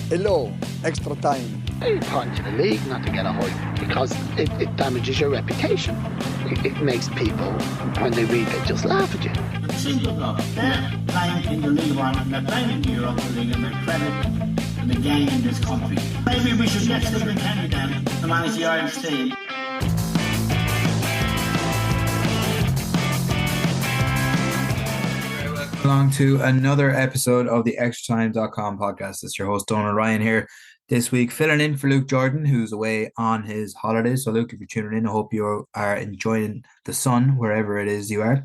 Hello, Extratime. They're important to the league not to get a high because it damages your reputation. It makes people, when they read, they just laugh at you. But simple look, they're playing in the League One and they're playing in the Europa League and they're credit to the game in this country. Maybe we should get Stephen Kenny then to manage the Irish team. Along to another episode of the Extratime.com podcast. It's your host Dónal Ryan here this week, filling in for Luke Jordan, who's away on his holidays. So Luke, if you're tuning in, I hope you are enjoying the sun wherever it is you are.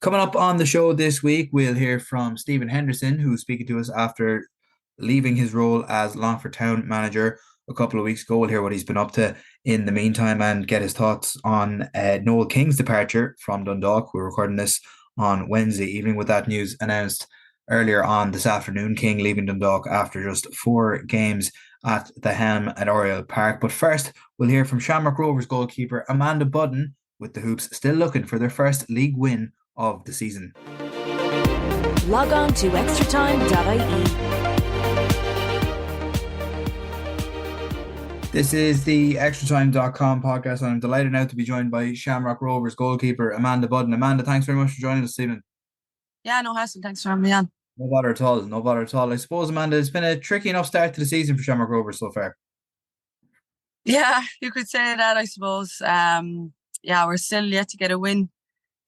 Coming up on the show this week, we'll hear from Stephen Henderson, who's speaking to us after leaving his role as Longford Town manager a couple of weeks ago. We'll hear what he's been up to in the meantime and get his thoughts on Noel King's departure from Dundalk. We're recording this on Wednesday evening with that news announced earlier on this afternoon. King leaving Dundalk after just 4 games at the helm at Oriel Park. But first, we'll hear from Shamrock Rovers goalkeeper Amanda Budden, with the Hoops still looking for their first league win of the season. Log on to extratime.ie. This is the Extratime.com podcast, and I'm delighted now to be joined by Shamrock Rovers goalkeeper Amanda Budden. Amanda, thanks very much for joining us this evening. Yeah, no hassle. Thanks for having me on. No bother at all. No bother at all. I suppose, Amanda, it's been a tricky enough start to the season for Shamrock Rovers so far. Yeah, you could say that, I suppose. We're still yet to get a win.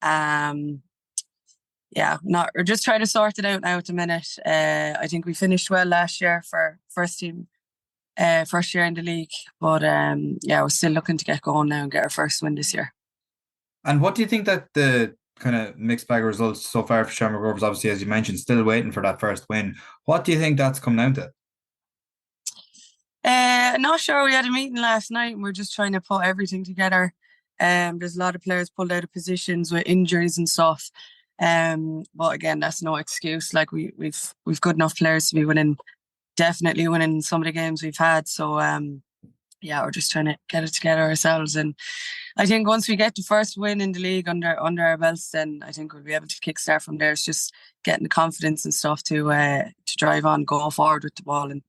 We're just trying to sort it out now at the minute. I think we finished well last year for first year in the league. But we're still looking to get going now and get our first win this year. And what do you think that the kind of mixed bag of results so far for Shamrock Rovers, obviously, as you mentioned, still waiting for that first win. What do you think that's come down to? Not sure. We had a meeting last night and we're just trying to put everything together. There's a lot of players pulled out of positions with injuries and stuff. But again, that's no excuse. Like we've good enough players to be definitely winning some of the games we've had. So we're just trying to get it together ourselves. And I think once we get the first win in the league under our belts, then I think we'll be able to kickstart from there. It's just getting the confidence and stuff to drive on, go forward with the ball. And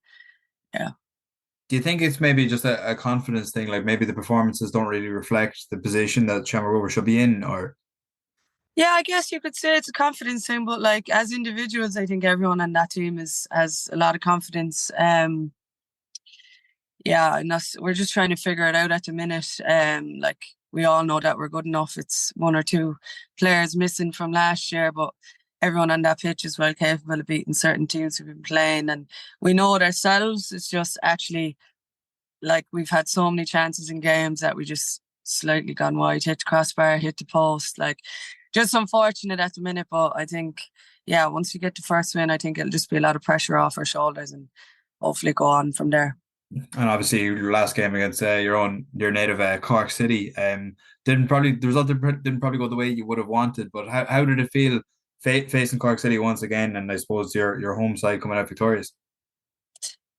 yeah. Do you think it's maybe just a confidence thing? Like maybe the performances don't really reflect the position that Shamrock Rovers should be in, or? Yeah, I guess you could say it's a confidence thing, but like as individuals, I think everyone on that team has a lot of confidence. And we're just trying to figure it out at the minute. Like we all know that we're good enough. It's 1 or 2 players missing from last year, but everyone on that pitch is well capable of beating certain teams we've been playing, and we know it ourselves. It's just actually like we've had so many chances in games that we just slightly gone wide, hit the crossbar, hit the post. Like just unfortunate at the minute, but I think once we get the first win, I think it'll just be a lot of pressure off our shoulders and hopefully go on from there. And obviously your last game against your native Cork City the result didn't probably go the way you would have wanted, but how did it feel facing Cork City once again, and I suppose your home side coming out victorious?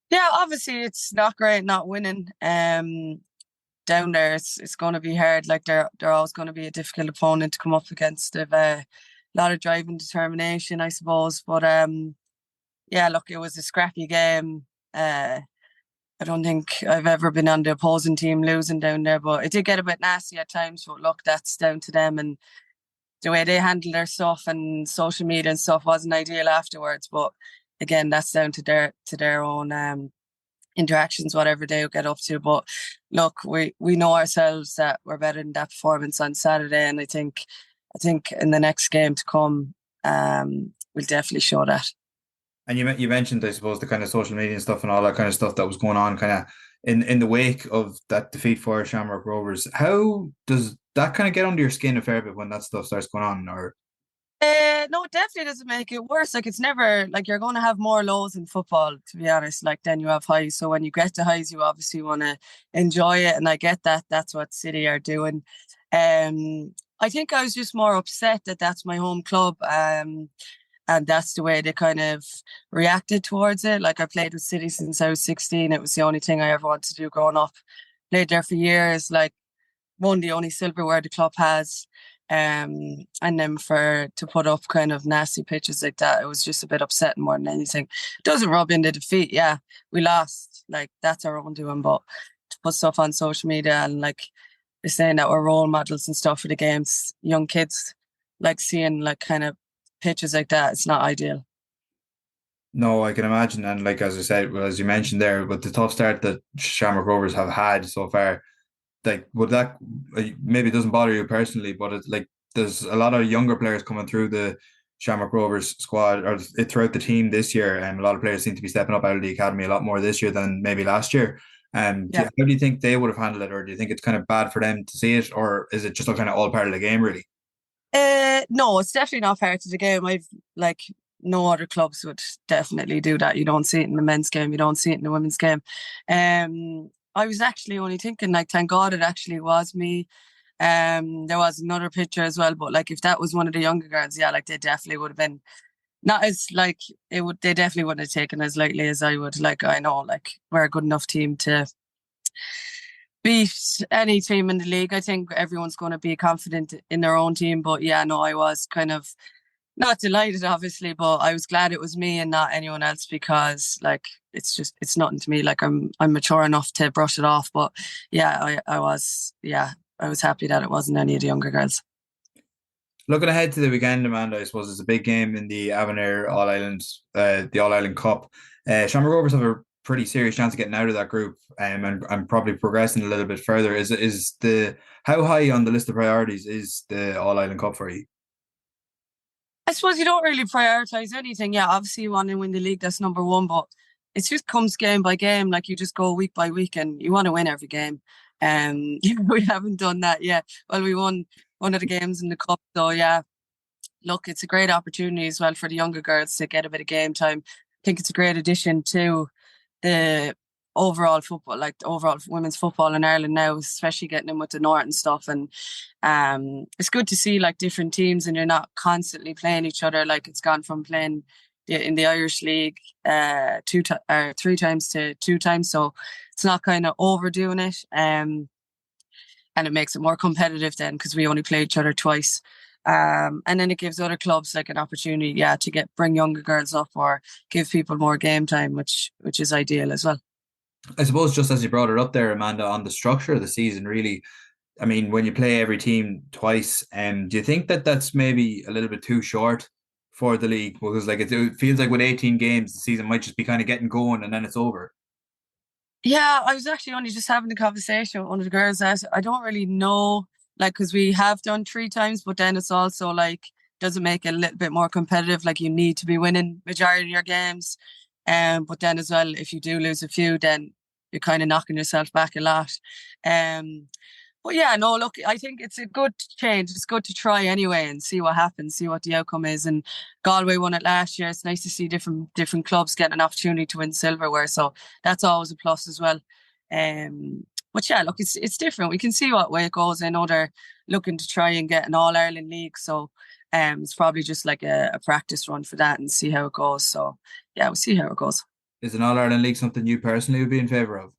Yeah, obviously it's not great not winning. Down there, it's going to be hard. Like they're always going to be a difficult opponent to come up against. They've a lot of drive and determination, I suppose. But look, it was a scrappy game. I don't think I've ever been on the opposing team losing down there, but it did get a bit nasty at times. But look, that's down to them, and the way they handled their stuff and social media and stuff wasn't ideal afterwards. But again, that's down to their own interactions, whatever they get up to. But look, we know ourselves that we're better than that performance on Saturday, and I think in the next game to come, we'll definitely show that. And you mentioned, I suppose, the kind of social media and stuff and all that kind of stuff that was going on kind of in the wake of that defeat for Shamrock Rovers. How does that kind of get under your skin a fair bit when that stuff starts going on? Or no, it definitely doesn't make it worse. Like it's never like you're going to have more lows in football, to be honest. Like then you have highs. So when you get the highs, you obviously want to enjoy it, and I get that. That's what City are doing. I think I was just more upset that that's my home club. And that's the way they kind of reacted towards it. Like I played with City since I was 16. It was the only thing I ever wanted to do growing up. Played there for years. Like won the only silverware the club has. And then to put up kind of nasty pitches like that, it was just a bit upsetting more than anything. It doesn't rub in the defeat. Yeah, we lost. Like, that's our own doing. But to put stuff on social media and like they're saying that we're role models and stuff for the games, young kids like seeing like kind of pitches like that, it's not ideal. No, I can imagine. And like, as I said, well, as you mentioned there, with the tough start that Shamrock Rovers have had so far, like, would that maybe it doesn't bother you personally, but it's like there's a lot of younger players coming through the Shamrock Rovers squad or throughout the team this year, and a lot of players seem to be stepping up out of the academy a lot more this year than maybe last year. Yeah. How do you think they would have handled it, or do you think it's kind of bad for them to see it, or is it just kind of all part of the game, really? No, it's definitely not part of the game. I've like no other clubs would definitely do that. You don't see it in the men's game. You don't see it in the women's game. I was actually only thinking, like, thank God it actually was me. There was another picture as well, but like if that was one of the younger girls, yeah, like they definitely would have been not as like it would. They definitely wouldn't have taken as lightly as I would. Like I know, like we're a good enough team to beat any team in the league. I think everyone's going to be confident in their own team. But yeah, no, I was kind of not delighted, obviously, but I was glad it was me and not anyone else because, like, it's nothing to me. Like, I'm mature enough to brush it off. But yeah, I was happy that it wasn't any of the younger girls. Looking ahead to the weekend, Amanda, I suppose it's a big game in the Avenir All Ireland, the All Ireland Cup. Shamrock Rovers have a pretty serious chance of getting out of that group, and probably progressing a little bit further. How high on the list of priorities is the All Ireland Cup for you? I suppose you don't really prioritise anything. Yeah, obviously you want to win the league, that's number one, but it just comes game by game. Like you just go week by week and you want to win every game. We haven't done that yet. Well, we won one of the games in the cup. So yeah, look, it's a great opportunity as well for the younger girls to get a bit of game time. I think it's a great addition to the overall football, like the overall women's football in Ireland now, especially getting in with the North and stuff. And it's good to see like different teams and you're not constantly playing each other. Like it's gone from playing in the Irish League 3 times to 2 times. So it's not kind of overdoing it. And it makes it more competitive then because we only play each other twice. And then it gives other clubs like an opportunity, to bring younger girls up or give people more game time, which is ideal as well. I suppose just as you brought it up there, Amanda, on the structure of the season, really, I mean, when you play every team twice, do you think that that's maybe a little bit too short for the league? Because like it feels like with 18 games, the season might just be kind of getting going and then it's over. Yeah, I was actually only just having a conversation with one of the girls that I don't really know, like, because we have done 3 times, but then it's also like, does it make it a little bit more competitive? Like you need to be winning majority of your games. But then as well, if you do lose a few, then you're kind of knocking yourself back a lot. But yeah, no, look, I think it's a good change. It's good to try anyway and see what happens, see what the outcome is. And Galway won it last year. It's nice to see different clubs getting an opportunity to win silverware. So that's always a plus as well. But yeah, look, it's different. We can see what way it goes. I know they're looking to try and get an All-Ireland league. So it's probably just like a practice run for that and see how it goes. So yeah, we'll see how it goes. Is an All-Ireland league something you personally would be in favour of?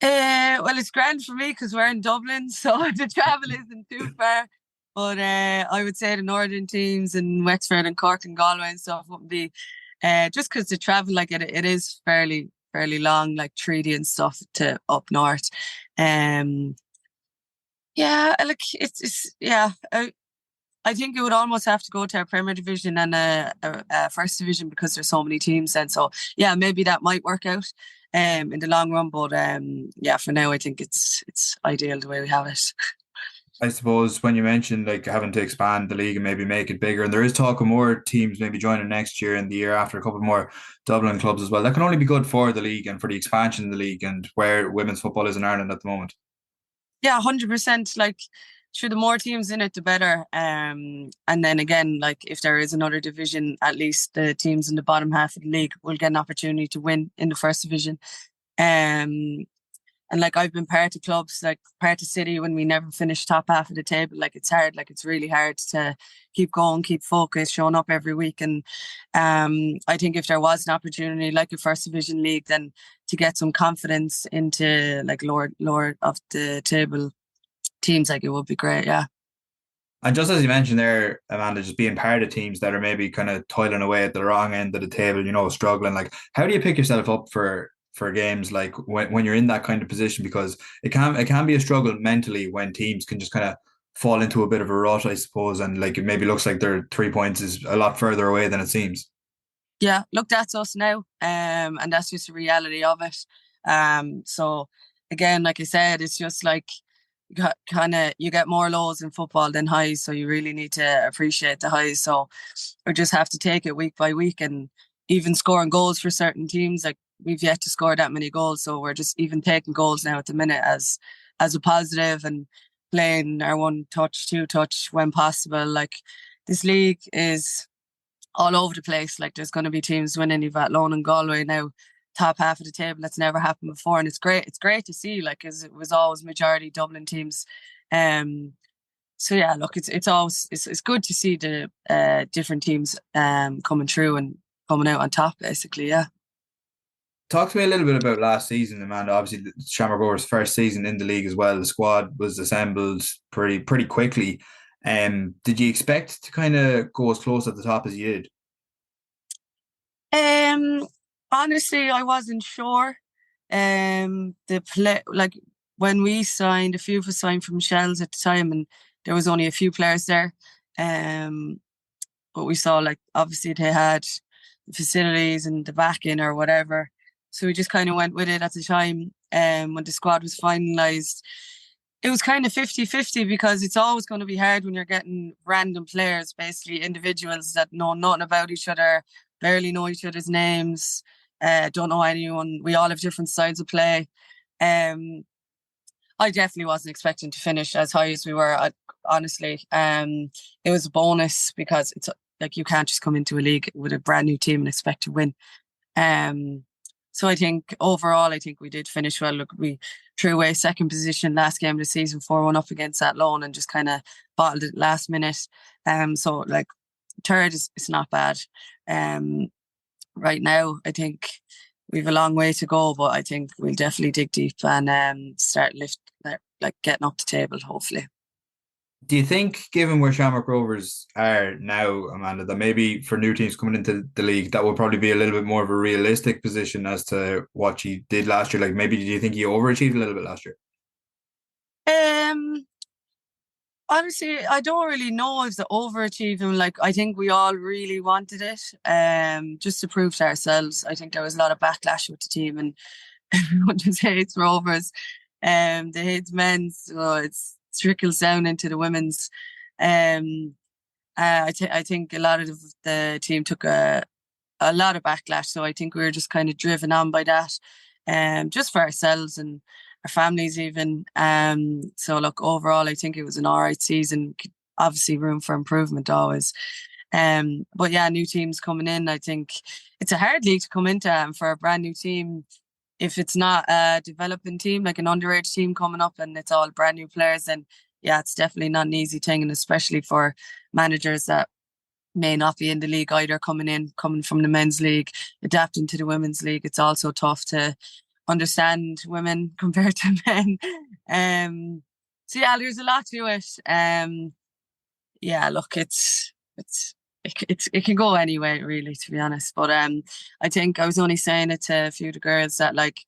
Well, it's grand for me because we're in Dublin, so the travel isn't too far. But I would say the northern teams in Wexford and Cork and Galway and stuff wouldn't be, just because the travel, like it is fairly long, like treaty and stuff to up north. Yeah, like it's yeah. I think it would almost have to go to a Premier Division and a First Division because there's so many teams then. So yeah, maybe that might work out in the long run. But yeah, for now I think it's ideal the way we have it. I suppose when you mentioned like having to expand the league and maybe make it bigger, and there is talk of more teams maybe joining next year and the year after, a couple more Dublin clubs as well. That can only be good for the league and for the expansion of the league and where women's football is in Ireland at the moment. Yeah, 100%. Like, sure, the more teams in it, the better. And then again, like if there is another division, at least the teams in the bottom half of the league will get an opportunity to win in the First Division. And like I've been part of clubs, like part of City when we never finished top half of the table. Like it's hard, like it's really hard to keep going, keep focused, showing up every week. And I think if there was an opportunity like a First Division league, then to get some confidence into like lower of the table teams, like it would be great. Yeah. And just as you mentioned there, Amanda, just being part of teams that are maybe kind of toiling away at the wrong end of the table, struggling. Like, how do you pick yourself up for games like when you're in that kind of position? Because it can be a struggle mentally when teams can just kind of fall into a bit of a rut, I suppose, and like it maybe looks like their 3 points is a lot further away than it seems. Yeah, look, that's us now, and that's just the reality of it. So again, like I said, it's just like you get more lows in football than highs, so you really need to appreciate the highs. So we just have to take it week by week, and even scoring goals for certain teams, like we've yet to score that many goals, so we're just even taking goals now at the minute as a positive and playing our one touch, two touch when possible. Like this league is all over the place. Like there's going to be teams winning. You've got Lone and Galway now, top half of the table. That's never happened before, and it's great. It's great to see. Like, because it was always majority Dublin teams. So yeah, look, it's always it's good to see the different teams coming through and coming out on top. Basically, yeah. Talk to me a little bit about last season, Amanda. Obviously, the Shamrock Rovers' first season in the league as well. The squad was assembled pretty quickly. Did you expect to kind of go as close at the top as you did? Honestly, I wasn't sure. Like when we signed, a few of us signed from Shells at the time, and there was only a few players there. But we saw, like, obviously they had the facilities and the backing or whatever. So we just kind of went with it at the time. When the squad was finalised, it was kind of 50-50 because it's always going to be hard when you're getting random players, basically individuals that know nothing about each other, barely know each other's names, don't know anyone. We all have different styles of play. I definitely wasn't expecting to finish as high as we were, honestly. It was a bonus because it's like you can't just come into a league with a brand new team and expect to win. So I think overall, we did finish well. Look, we threw away second position last game of the season, 4-1 up against that Lone, and just kind of bottled it last minute. So like third is not bad. Right now, I think we've a long way to go, but I think we'll definitely dig deep and start getting up the table, hopefully. Do you think, given where Shamrock Rovers are now, Amanda, that maybe for new teams coming into the league, that will probably be a little bit more of a realistic position as to what you did last year? Like, maybe do you think you overachieved a little bit last year? Honestly, I don't really know if the overachieving. Like, I think we all really wanted it, just to prove to ourselves. I think there was a lot of backlash with the team, and everyone just hates Rovers. They hate men's, so it's trickles down into the women's. I think a lot of the team took a lot of backlash, so I think we were just kind of driven on by that, just for ourselves and our families even. So look, overall, I think it was an all right season. Obviously, room for improvement always. But yeah, new teams coming in. I think it's a hard league to come into, and for a brand new team, if it's not a developing team, like an underage team coming up and it's all brand new players, then yeah, it's definitely not an easy thing. And especially for managers that may not be in the league either, coming from the men's league, adapting to the women's league, it's also tough to understand women compared to men. So yeah, there's a lot to it. Yeah, look, it can go anyway, really, to be honest. But I think I was only saying it to a few of the girls that, like,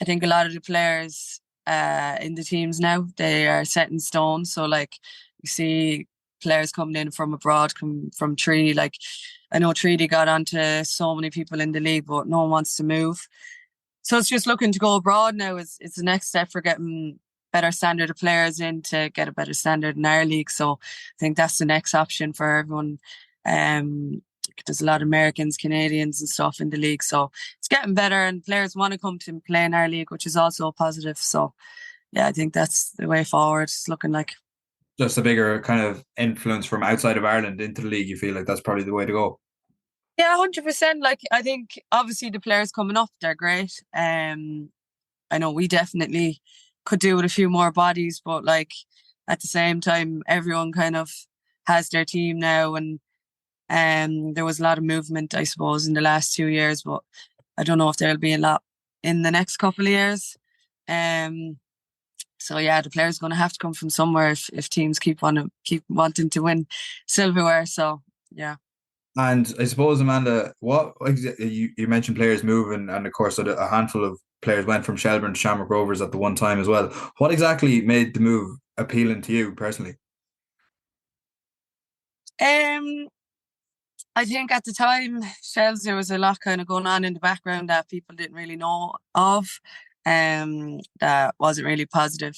I think a lot of the players in the teams now, they are set in stone. So like you see players coming in from abroad, from Treaty. Like, I know Treaty got onto so many people in the league, but no one wants to move. So it's just looking to go abroad now. It's the next step for getting better standard of players in to get a better standard in our league. So I think that's the next option for everyone. There's a lot of Americans, Canadians and stuff in the league. So it's getting better and players want to come to play in our league, which is also positive. So yeah, I think that's the way forward. It's looking like just a bigger kind of influence from outside of Ireland into the league. You feel like that's probably the way to go? Yeah, 100%. Like, I think obviously the players coming up, they're great. I know we definitely could do with a few more bodies, but like at the same time, everyone kind of has their team now, and there was a lot of movement, I suppose, in the last 2 years, but I don't know if there'll be a lot in the next couple of years. So yeah, the players are going to have to come from somewhere if teams keep wanting to win silverware. So yeah. And I suppose, Amanda, you mentioned players moving, and of course a handful of players went from Shelbourne to Shamrock Rovers at the one time as well. What exactly made the move appealing to you personally? I think at the time, Shells, there was a lot kind of going on in the background that people didn't really know of, that wasn't really positive,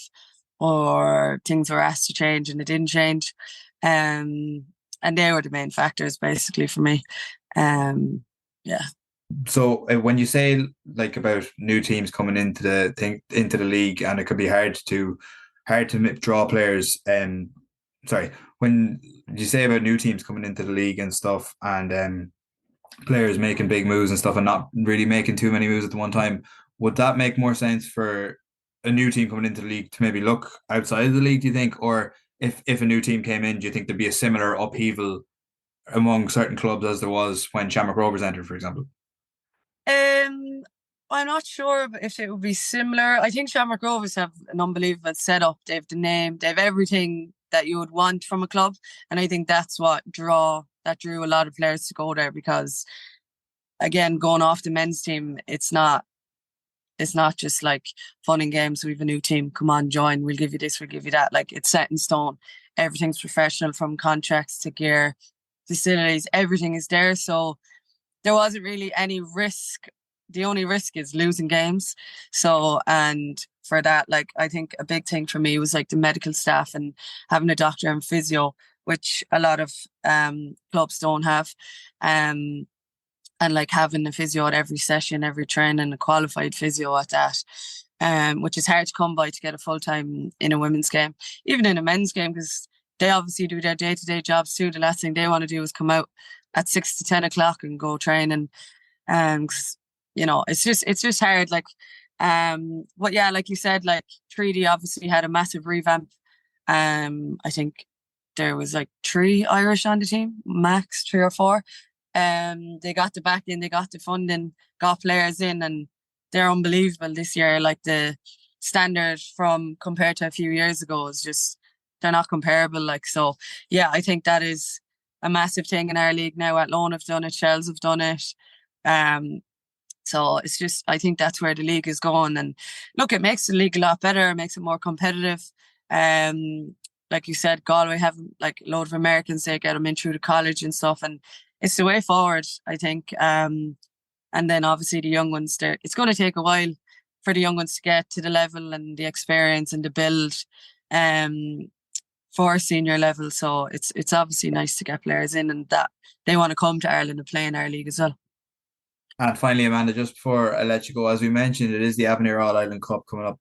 or things were asked to change and it didn't change. And they were the main factors basically for me. Yeah. So when you say like about new teams coming into the league, and it could be hard to draw players, sorry, when you say about new teams coming into the league and stuff, and players making big moves and stuff and not really making too many moves at the one time, would that make more sense for a new team coming into the league to maybe look outside of the league, do you think? Or if a new team came in, do you think there'd be a similar upheaval among certain clubs as there was when Shamrock Rovers entered, for example? I'm not sure if it would be similar. I think Shamrock Rovers have an unbelievable setup. They have the name, they have everything that you would want from a club, and I think that's what drew a lot of players to go there, because again, going off the men's team, it's not just like fun and games. We have a new team, come on, join, we'll give you this, we'll give you that. Like, it's set in stone. Everything's professional, from contracts to gear, facilities, everything is there. So there wasn't really any risk. The only risk is losing games. So, and for that, like, I think a big thing for me was like the medical staff and having a doctor and physio, which a lot of clubs don't have. And like having a physio at every session, every training, a qualified physio at that, which is hard to come by to get a full-time in a women's game, even in a men's game, because they obviously do their day-to-day jobs too. The last thing they want to do is come out at 6 to 10 o'clock and go train. And you know, it's just hard. Like, but yeah, like you said, like 3D obviously had a massive revamp. I think there was like 3 Irish on the team, max 3 or 4. They got the backing, they got the funding, got players in, and they're unbelievable this year. Like, the standard from compared to a few years ago is just, they're not comparable. Like, so yeah, I think that is a massive thing in our league now. Athlone have done it, Shells have done it. So it's just, I think that's where the league is going. And look, it makes the league a lot better, it makes it more competitive. Like you said, Galway have like a load of Americans, they get them in through the college and stuff, and it's the way forward, I think. And then obviously the young ones, it's going to take a while for the young ones to get to the level and the experience and the build for senior level. So it's obviously nice to get players in and that they want to come to Ireland and play in our league as well. And finally, Amanda, just before I let you go, as we mentioned, it is the Avenir All-Ireland Cup coming up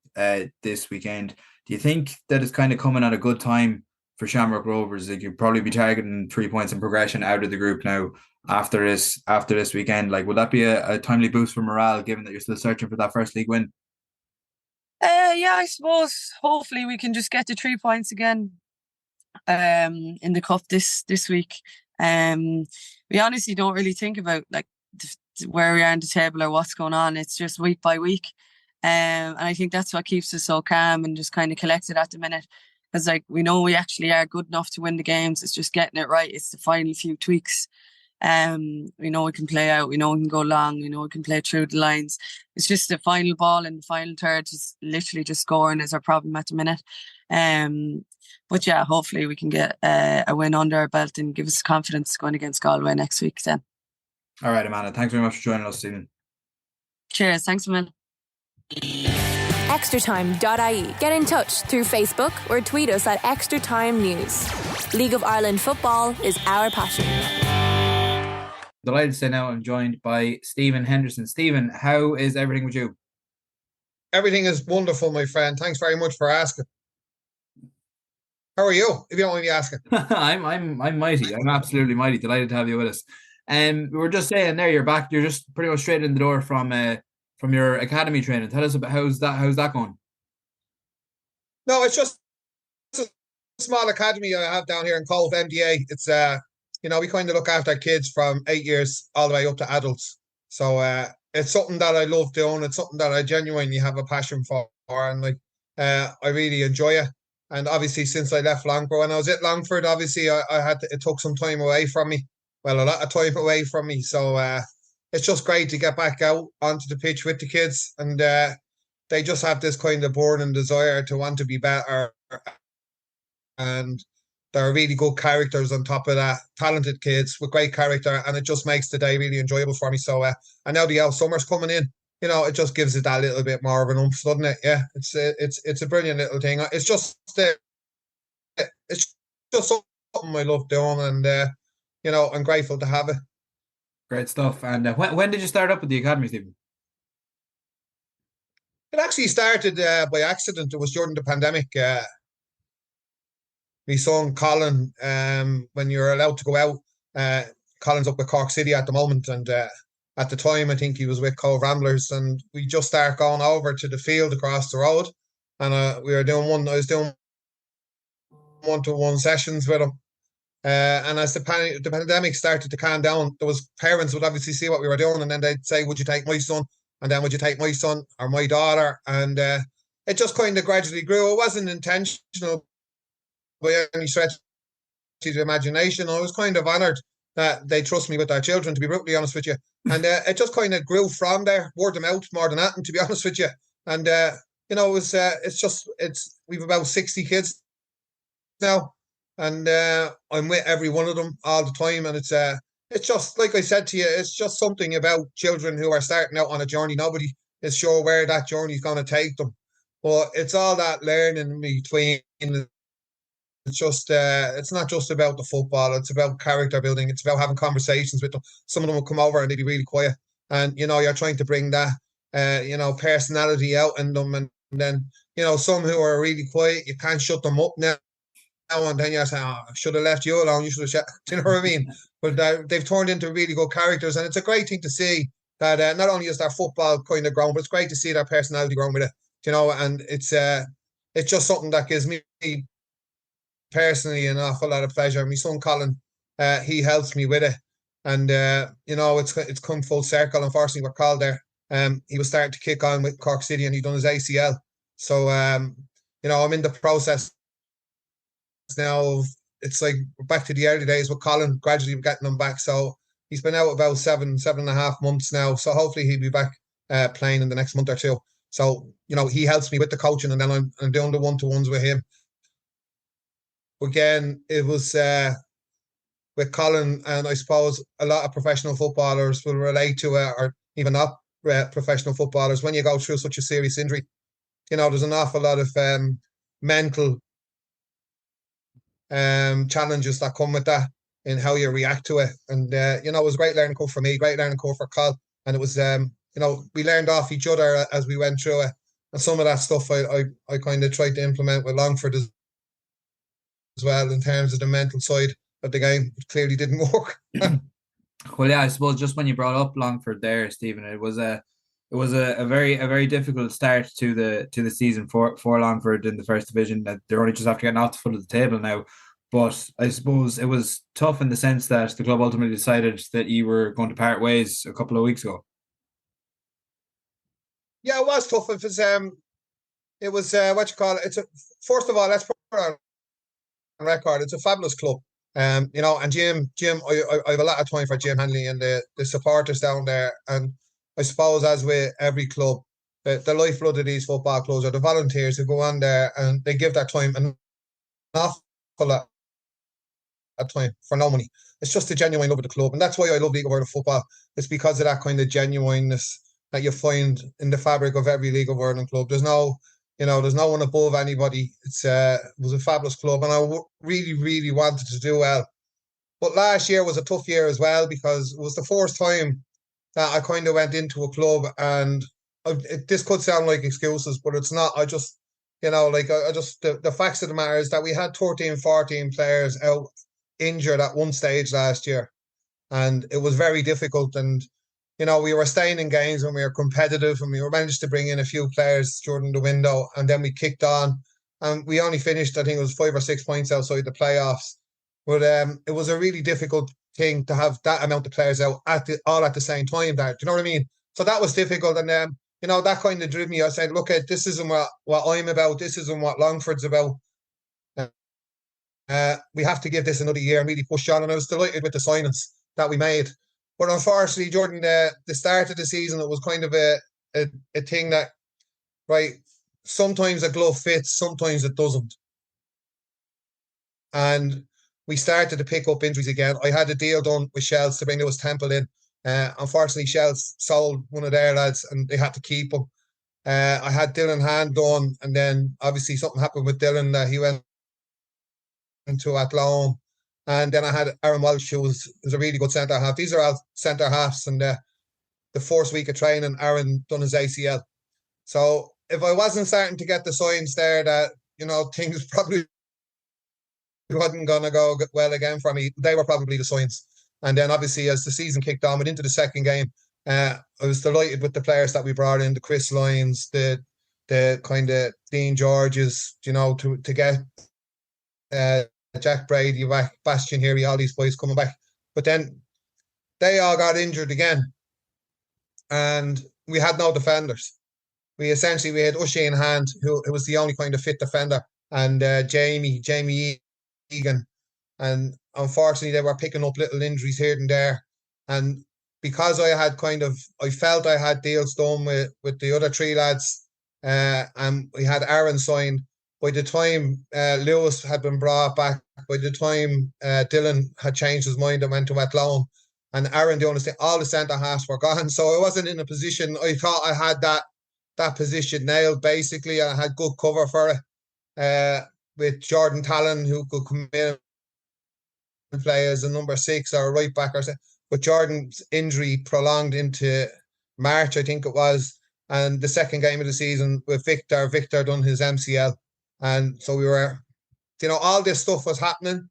this weekend. Do you think that it's kind of coming at a good time for Shamrock Rovers? They could probably be targeting 3 points in progression out of the group now after this weekend. Like, would that be a timely boost for morale, given that you're still searching for that first league win? Yeah, I suppose hopefully we can just get the 3 points again in the cup this week. We honestly don't really think about like where we are on the table or what's going on. It's just week by week. And I think that's what keeps us so calm and just kind of collected at the minute. Because like, we know we actually are good enough to win the games. It's just getting it right. It's the final few tweaks. We know we can play out. We know we can go long. We know we can play through the lines. It's just the final ball and the final third, just literally just scoring is our problem at the minute. But yeah, hopefully we can get a win under our belt and give us confidence going against Galway next week then. All right, Amanda. Thanks very much for joining us, Stephen. Cheers. Thanks, Emil. Extratime.ie. Get in touch through Facebook or tweet us at Extratime News. League of Ireland football is our passion. Delighted to say now I'm joined by Stephen Henderson. Stephen, how is everything with you? Everything is wonderful, my friend. Thanks very much for asking. How are you, if you don't mind me asking? I'm mighty. I'm absolutely mighty. Delighted to have you with us. We were just saying there, you're back. You're just pretty much straight in the door from your academy training. Tell us about how's that going? No, it's just a small academy I have down here in Cove, MDA. It's we kind of look after kids from 8 years all the way up to adults. So it's something that I love doing. It's something that I genuinely have a passion for, and like I really enjoy it. And obviously, since I left Longford, when I was at Longford, obviously it took some time away from me. Well, a lot of time away from me. So it's just great to get back out onto the pitch with the kids, and they just have this kind of burning desire to want to be better, and they're really good characters on top of that. Talented kids with great character, and it just makes the day really enjoyable for me. So and now the summer's coming in, it just gives it that little bit more of an oomph, doesn't it? Yeah, it's a brilliant little thing. It's just something I love doing, and I'm grateful to have it. Great stuff. And when did you start up with the academy, Stephen? It actually started by accident. It was during the pandemic. My son Colin, when you're allowed to go out, Colin's up with Cork City at the moment, and at the time I think he was with Cove Ramblers, and we just started going over to the field across the road, and I was doing one-to-one sessions with him. And as the pandemic started to calm down, there was parents would obviously see what we were doing, and then they'd say, "Would you take my son?" And then, "Would you take my son or my daughter?" And it just kind of gradually grew. It wasn't intentional by any stretch of the imagination. I was kind of honoured that they trust me with their children, to be brutally honest with you. And it just kind of grew from there, word of mouth more than that, and to be honest with you. And we've about 60 kids now, and I'm with every one of them all the time, and it's just like I said to you, it's just something about children who are starting out on a journey. Nobody is sure where that journey is going to take them, but it's all that learning in between. It's just it's not just about the football, it's about character building, it's about having conversations with them. Some of them will come over and they'll be really quiet, and you're trying to bring that personality out in them, and then some who are really quiet, you can't shut them up now. And then you're saying, "Oh, I should have left you alone. You should have shut." Do you know what I mean? But they've turned into really good characters, and it's a great thing to see that not only is their football kind of grown, but it's great to see their personality growing with it. And it's just something that gives me personally an awful lot of pleasure. My son Colin, he helps me with it, and it's come full circle. Unfortunately, we're called there. He was starting to kick on with Cork City, and he done his ACL. So I'm in the process now. It's like we're back to the early days with Colin, gradually getting him back. So he's been out about 7.5 months now. So hopefully he'll be back playing in the next month or two. So he helps me with the coaching, and then I'm doing the one-to-ones with him. Again, it was with Colin, and I suppose a lot of professional footballers will relate to it, or even not professional footballers. When you go through such a serious injury, there's an awful lot of mental challenges that come with that, and how you react to it. And it was a great learning curve for me, great learning curve for Col, and it was we learned off each other as we went through it. And some of that stuff I kind of tried to implement with Longford as well, in terms of the mental side of the game. It clearly didn't work. Well, yeah, I suppose just when you brought up Longford there, Stephen, it was a very difficult start to the season for Longford in the first division. That they're only just after getting off the foot of the table now. But I suppose it was tough in the sense that the club ultimately decided that you were going to part ways a couple of weeks ago. Yeah, it was tough. It was what you call it. First of all, let's put it on record. It's a fabulous club. And Jim, I have a lot of time for Jim Hanley and the supporters down there. And I suppose, as with every club, the lifeblood of these football clubs are the volunteers who go on there and they give their time, an awful lot of time for no money. It's just a genuine love of the club, and that's why I love League of Ireland football. It's because of that kind of genuineness that you find in the fabric of every League of Ireland club. There's no one above anybody. It was a fabulous club, and I really, really wanted to do well. But last year was a tough year as well, because it was the first time that I kind of went into a club, and this could sound like excuses, but it's not. The facts of the matter is that we had 13, 14 players out injured at one stage last year, and it was very difficult. And we were staying in games when we were competitive, and we were managed to bring in a few players during the window, and then we kicked on, and we only finished, I think it was 5 or 6 points outside the playoffs. But it was a really difficult thing to have that amount of players out all at the same time. Do you know what I mean? So that was difficult. And that kind of drove me. I said, look, this isn't what I'm about. This isn't what Longford's about. We have to give this another year and really push on. And I was delighted with the signings that we made. But unfortunately, during the start of the season, it was kind of a thing that, right, sometimes a glove fits, sometimes it doesn't. And we started to pick up injuries again. I had a deal done with Shells to bring Lewis Temple in. Unfortunately, Shells sold one of their lads and they had to keep him. I had Dylan Hand done, and then obviously something happened with Dylan that he went into at loan. And then I had Aaron Walsh, who was a really good centre half. These are all centre halves, and the first week of training, Aaron done his ACL. So if I wasn't starting to get the signs there that, things probably wasn't going to go well again for me, they were probably the signs. And then obviously as the season kicked on, went into the second game, I was delighted with the players that we brought in, the Chris Lyons, the kind of Dean Georges, to get Jack Brady back, Bastian Heary, all these boys coming back. But then they all got injured again. And we had no defenders. We had Usheen Hand, who was the only kind of fit defender, and Jamie Egan. And unfortunately, they were picking up little injuries here and there. And because I felt I had deals done with the other three lads, and we had Aaron signed. By the time Lewis had been brought back, by the time Dylan had changed his mind and went to at loan, and Aaron doing all the centre halves were gone. So I wasn't in a position. I thought I had that position nailed. Basically, I had good cover for it with Jordan Talon, who could come in and play as a number 6 or a right back or something. But Jordan's injury prolonged into March, I think it was, and the second game of the season with Victor done his MCL, and so we were, all this stuff was happening.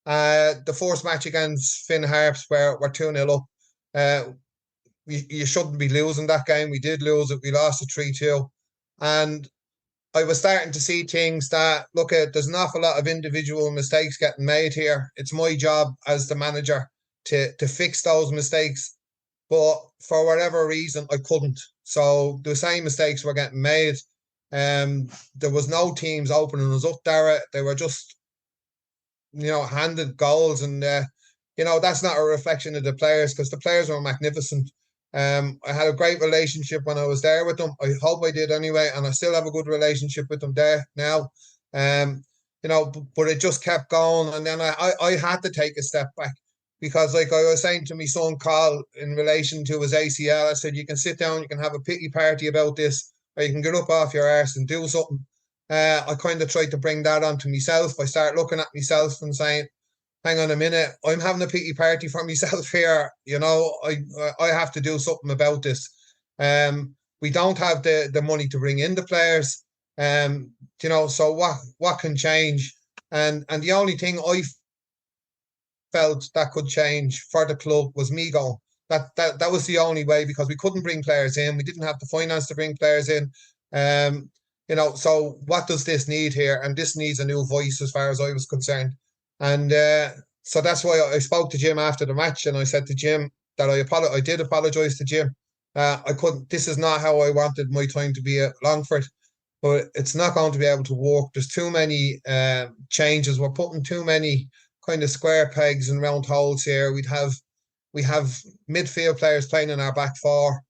The first match against Finn Harps, where we're 2-0 up, you shouldn't be losing that game. We did lose it. We lost it 3-2, and I was starting to see things that, there's an awful lot of individual mistakes getting made here. It's my job as the manager to fix those mistakes. But for whatever reason, I couldn't. So the same mistakes were getting made. There was no teams opening us up there. They were just, handed goals. And, that's not a reflection of the players, because the players were magnificent. I had a great relationship when I was there with them. I hope I did anyway, and I still have a good relationship with them there now. But it just kept going, and then I had to take a step back, because like I was saying to my son Carl in relation to his ACL, I said, you can sit down, you can have a pity party about this, or you can get up off your arse and do something. I kind of tried to bring that onto myself. I started looking at myself and saying, hang on a minute, I'm having a pity party for myself here. I have to do something about this. We don't have the money to bring in the players. So what can change? And the only thing I felt that could change for the club was me going. That was the only way, because we couldn't bring players in. We didn't have the finance to bring players in. So what does this need here? And this needs a new voice as far as I was concerned. And so that's why I spoke to Jim after the match, and I said to Jim that I did apologise to Jim. I couldn't. This is not how I wanted my time to be at Longford, but it's not going to be able to work. There's too many changes. We're putting too many kind of square pegs and round holes here. We have midfield players playing in our back four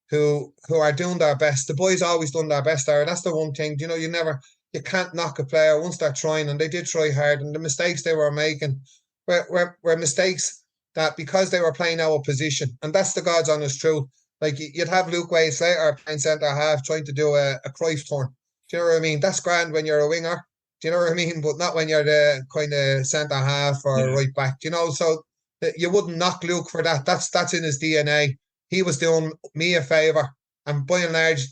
who are doing their best. The boys always done their best there. That's the one thing. You can't knock a player once they're trying, and they did try hard, and the mistakes they were making were mistakes that, because they were playing out of position, and that's the God's honest truth. Like, you'd have Luke Wade-Slater playing centre half trying to do a Cruyff turn. Do you know what I mean? That's grand when you're a winger. Do you know what I mean? But not when you're the kind of centre half or right back. So you wouldn't knock Luke for that. That's in his DNA. He was doing me a favour. And by and large,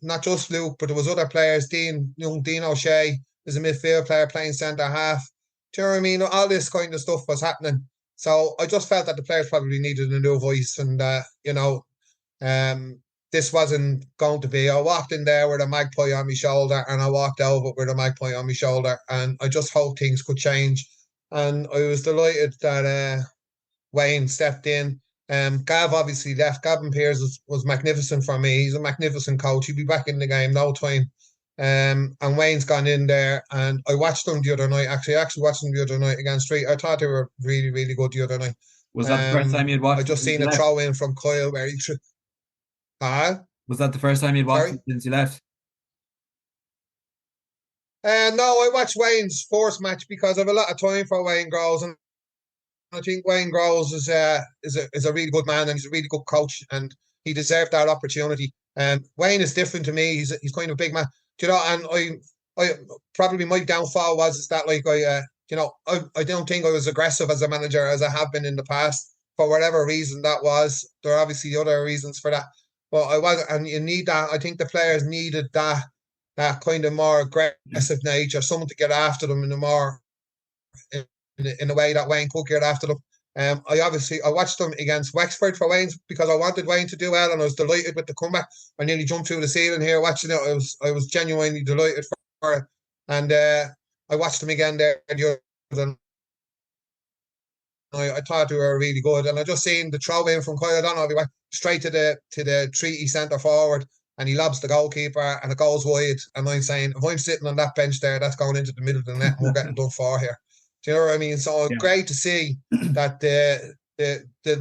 not just Luke, but there was other players. Dean O'Shea is a midfield player playing centre half. Do you know what I mean? All this kind of stuff was happening. So I just felt that the players probably needed a new voice. And, this wasn't going to be. I walked in there with a magpie on my shoulder, and I walked out with a magpie on my shoulder. And I just hoped things could change. And I was delighted that Wayne stepped in. Gav obviously left. Gavin Pearce was magnificent for me. He's a magnificent coach. He'll be back in the game no time. And Wayne's gone in there, and I watched them the other night. Actually, I actually watched them the other night against Street. I thought they were really, really good the other night. Was that the first time you'd watched? I just seen a throw in from Kyle where he threw. Was that the first time you'd watched since you left? No, I watched Wayne's first match because I have a lot of time for Wayne Groves, and I think Wayne Groves is a really good man, and he's a really good coach, and he deserved that opportunity. Wayne is different to me. He's kind of a big man, you know. And I probably my downfall is that like I don't think I was aggressive as a manager as I have been in the past for whatever reason that was. There are obviously other reasons for that, but I was, and you need that. I think the players needed that kind of more aggressive nature, someone to get after them in a more in a way that Wayne could get after them. I watched them against Wexford for Wayne because I wanted Wayne to do well, and I was delighted with the comeback. I nearly jumped through the ceiling here watching it. I was genuinely delighted for it, and I watched them again there the other night. I thought they were really good, and I just seen the throw in from Kyle. I don't know if he went straight to the treaty centre forward, and he lobs the goalkeeper, and it goes wide. And I'm saying, if I'm sitting on that bench there, that's going into the middle of the net, and we're getting done for here. Do you know what I mean? So great to see that the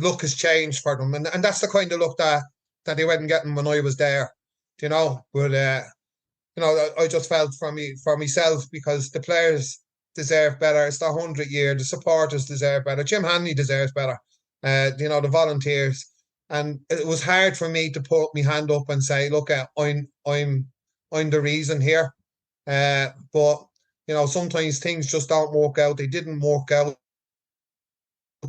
look has changed for them, and that's the kind of look that they weren't getting when I was there. Do you know? But I just felt for myself because the players deserve better. It's the 100th year. The supporters deserve better. Jim Hanley deserves better. The volunteers. And it was hard for me to put my hand up and say, look, I'm the reason here. But sometimes things just don't work out. They didn't work out.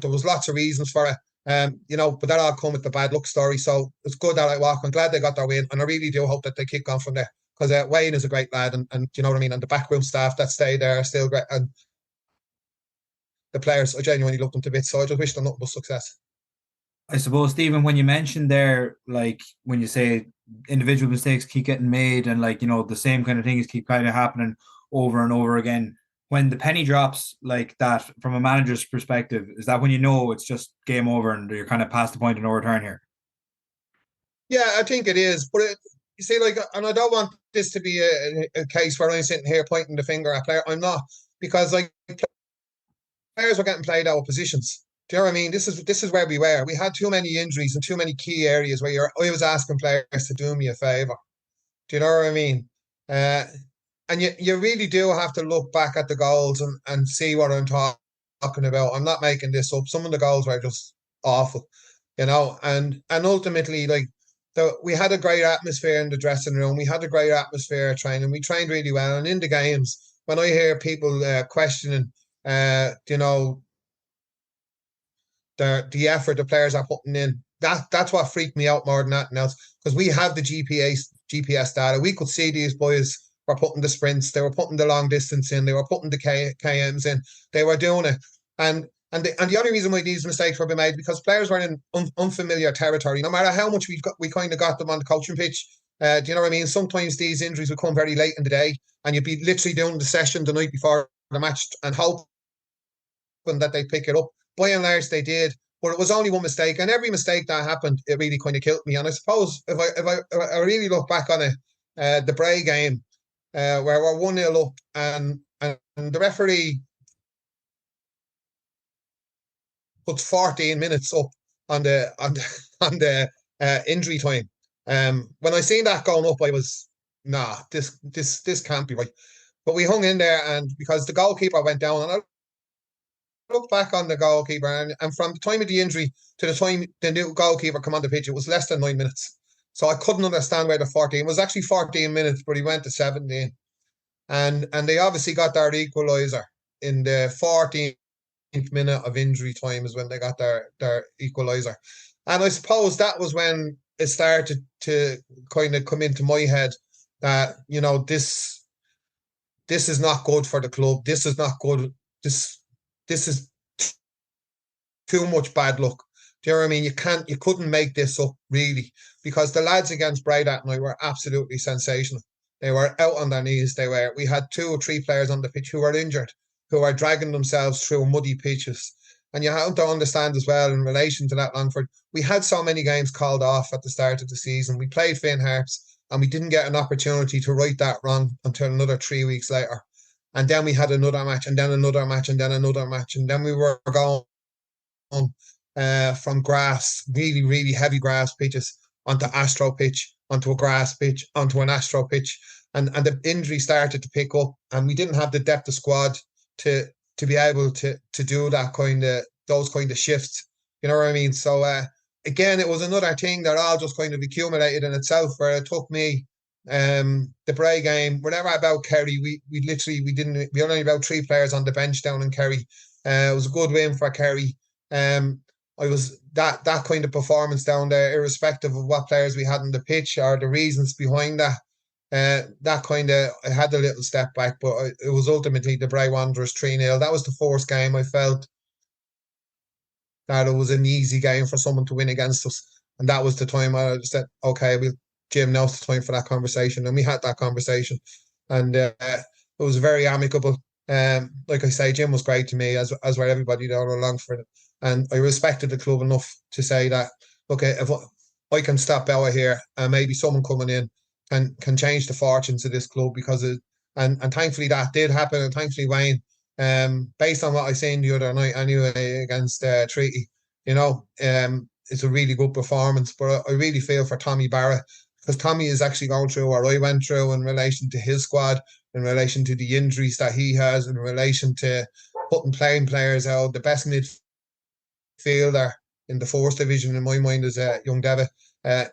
There was lots of reasons for it. But that all come with the bad luck story. So it's good that I walk. I'm glad they got their win, and I really do hope that they kick on from there. Because Wayne is a great lad, and you know what I mean. And the backroom staff that stay there are still great, and the players, I genuinely love them to bits. So I just wish them nothing but success. I suppose, Stephen, when you mentioned there, like when you say individual mistakes keep getting made, and the same kind of things keep kind of happening over and over again, when the penny drops like that from a manager's perspective, is that when you know it's just game over and you're kind of past the point of no return here? Yeah, I think it is, but you see, and I don't want this to be a case where I'm sitting here pointing the finger at player. I'm not, because players were getting played out of positions. Do you know what I mean? This is where we were. We had too many injuries and too many key areas where I was asking players to do me a favour. Do you know what I mean? And you really do have to look back at the goals and see what I'm talking about. I'm not making this up. Some of the goals were just awful, and ultimately, we had a great atmosphere in the dressing room. We had a great atmosphere at training. We trained really well. And in the games, when I hear people questioning, the effort the players are putting in, that's what freaked me out more than anything else. Because we have the GPS data. We could see these boys were putting the sprints. They were putting the long distance in. They were putting the KMs in. They were doing it. And the only reason why these mistakes were being made because players were in unfamiliar territory. No matter how much we kind of got them on the coaching pitch, do you know what I mean? Sometimes these injuries would come very late in the day, and you'd be literally doing the session the night before the match and hoping that they pick it up. By and large, they did, but it was only one mistake, and every mistake that happened, it really kind of killed me. And I suppose if I really look back on it, the Bray game, where we're 1-0 up, and the referee puts 14 minutes up on the injury time. When I seen that going up, I was this can't be right. But we hung in there, and because the goalkeeper went down, and I look back on the goalkeeper, and from the time of the injury to the time the new goalkeeper come on the pitch, it was less than 9 minutes. So I couldn't understand where the 14 it was actually 14 minutes, but he went to 17, and they obviously got their equaliser in the 14th minute of injury time is when they got their equaliser. And I suppose that was when it started to kind of come into my head that this is not good for the club. This is not good. This is too much bad luck. Do you know what I mean? You couldn't make this up really, because the lads against Bray that night were absolutely sensational. They were out on their knees. We had 2 or 3 players on the pitch who were injured, who are dragging themselves through muddy pitches. And you have to understand as well in relation to that, Longford, we had so many games called off at the start of the season. We played Finn Harps and we didn't get an opportunity to right that wrong until another 3 weeks later. And then we had another match, and then another match, and then another match. And then we were going from grass, really, really heavy grass pitches, onto Astro pitch, onto a grass pitch, onto an Astro pitch. And the injury started to pick up, and we didn't have the depth of squad to be able to do those kind of shifts. You know what I mean? So again, it was another thing that all just kind of accumulated in itself, where it took me the Bray game. We're never about Kerry. We only about 3 players on the bench down in Kerry. It was a good win for Kerry. I was that kind of performance down there, irrespective of what players we had on the pitch or the reasons behind that. That kind of, I had a little step back, but it was ultimately the Bray Wanderers 3-0. That was the first game I felt that it was an easy game for someone to win against us. And that was the time I said, okay, Jim, now's the time for that conversation. And we had that conversation. And it was very amicable. Like I say, Jim was great to me, as were everybody down in Longford. And I respected the club enough to say that, okay, if I can step out of here and maybe someone coming in can change the fortunes of this club, because and thankfully that did happen. And thankfully Wayne, based on what I seen the other night anyway against Treaty, it's a really good performance. But I really feel for Tommy Barrett, because Tommy is actually going through what I went through in relation to his squad, in relation to the injuries that he has, in relation to playing players out. The best midfielder in the 4th division in my mind is young Devitt,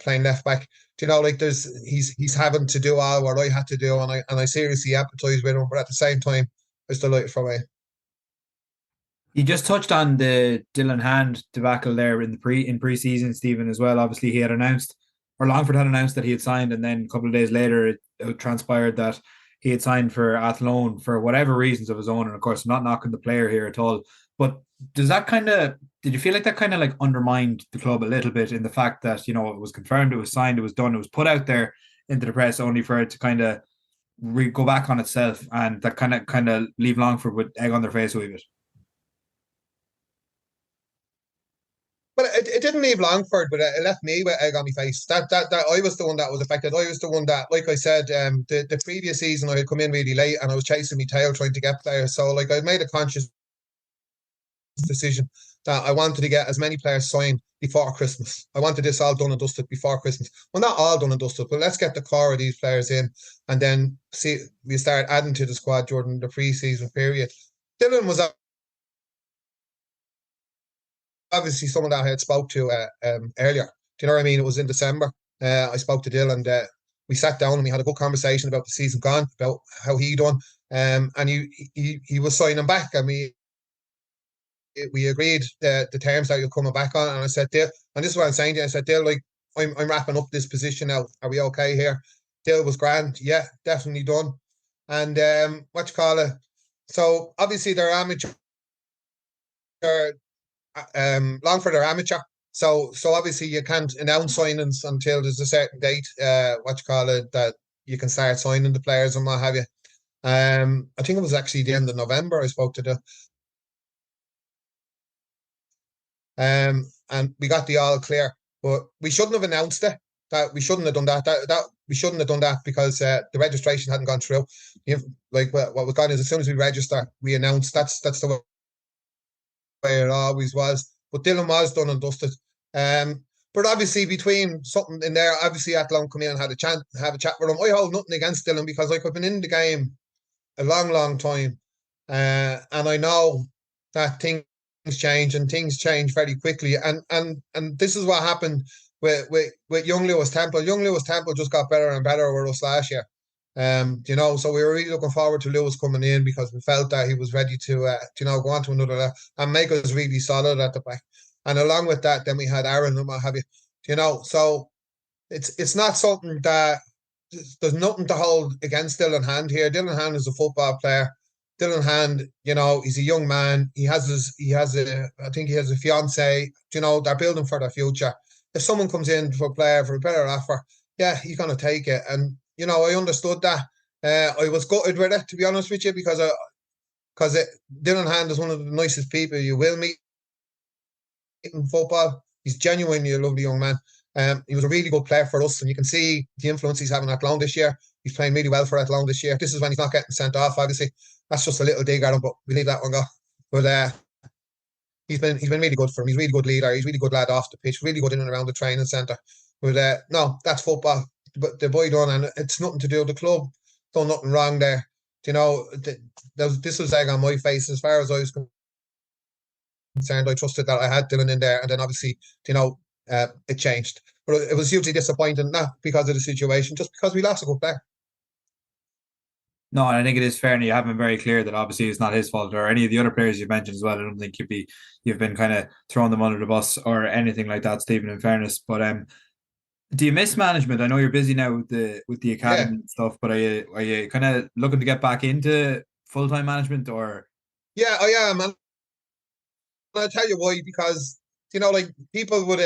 playing left back. He's having to do all what I had to do, and I seriously empathise with him. But at the same time, I was delighted for Wayne. You just touched on the Dylan Hand debacle there in pre-season, Stephen, as well. Obviously, he had announced, or Longford had announced, that he had signed, and then a couple of days later, it transpired that he had signed for Athlone for whatever reasons of his own. And of course, I'm not knocking the player here at all. But did you feel like that kind of like undermined the club a little bit, in the fact that, it was confirmed, it was signed, it was done, it was put out there into the press, only for it to kind of go back on itself, and that kind of leave Longford with egg on their face a wee bit? But it didn't leave Longford, but it left me with egg on my face. That I was the one that was affected. I was the one that, like I said, the previous season I had come in really late, and I was chasing my tail trying to get players. So I made a conscious decision that I wanted to get as many players signed before Christmas. I wanted this all done and dusted before Christmas. Well, not all done and dusted, but let's get the core of these players in, and then we start adding to the squad during the pre-season period. Dylan was obviously someone that I had spoke to earlier. Do you know what I mean? It was in December. I spoke to Dylan, and we sat down and we had a good conversation about the season gone, about how he done. And he was signing back, and we agreed the terms that you're coming back on. And I said, Dill, and this is what I'm saying to you, I said, Dill, I'm wrapping up this position now. Are we okay here? Dill was grand. Yeah, definitely done. And so obviously they're amateur. Longford are amateur. So obviously you can't announce signings until there's a certain date, that you can start signing the players and what have you. I think it was actually the end of November I spoke to and we got the all clear, but we shouldn't have announced it. That we shouldn't have done that. That we shouldn't have done that, because the registration hadn't gone through. What was gone is, as soon as we register, we announce. That's the way it always was. But Dylan was done and dusted. But obviously between something in there, obviously Athlone come in and have a chat with him. I hold nothing against Dylan, because I've been in the game a long time, and I know that things change, and things change very quickly. And this is what happened with young Lewis Temple. Young Lewis Temple just got better and better with us last year. So we were really looking forward to Lewis coming in, because we felt that he was ready to go on to another level and make us really solid at the back. And along with that, then we had Aaron and what have you. So it's not something that there's nothing to hold against Dylan Hand here. Dylan Hand is a football player. Dylan Hand, he's a young man. I think he has a fiance. They're building for their future. If someone comes in for a player for a better offer, yeah, he's gonna take it. And I understood that. I was gutted with it, to be honest with you, because Dylan Hand is one of the nicest people you will meet. in football. He's genuinely a lovely young man. He was a really good player for us, and you can see the influence he's having at Athlone this year. He's playing really well for Athlone this year. This is when he's not getting sent off, obviously. That's just a little dig at him, but we leave that one go. But he's been really good for him. He's a really good leader. He's a really good lad off the pitch, really good in and around the training centre. But no, that's football. But the boy done, and it's nothing to do with the club. Done nothing wrong there. You know, this was egg on my face as far as I was concerned. I trusted that I had Dylan in there, and then obviously, it changed. But it was hugely disappointing, not because of the situation, just because we lost a good player. No, and I think it is fair, and you have been very clear that obviously it's not his fault or any of the other players you've mentioned as well. I don't think you've been kind of throwing them under the bus or anything like that, Stephen. In fairness, but do you miss management? I know you're busy now with the academy and stuff, but are you kind of looking to get back into full-time management or? Yeah, I am, and I'll tell you why. Because like people would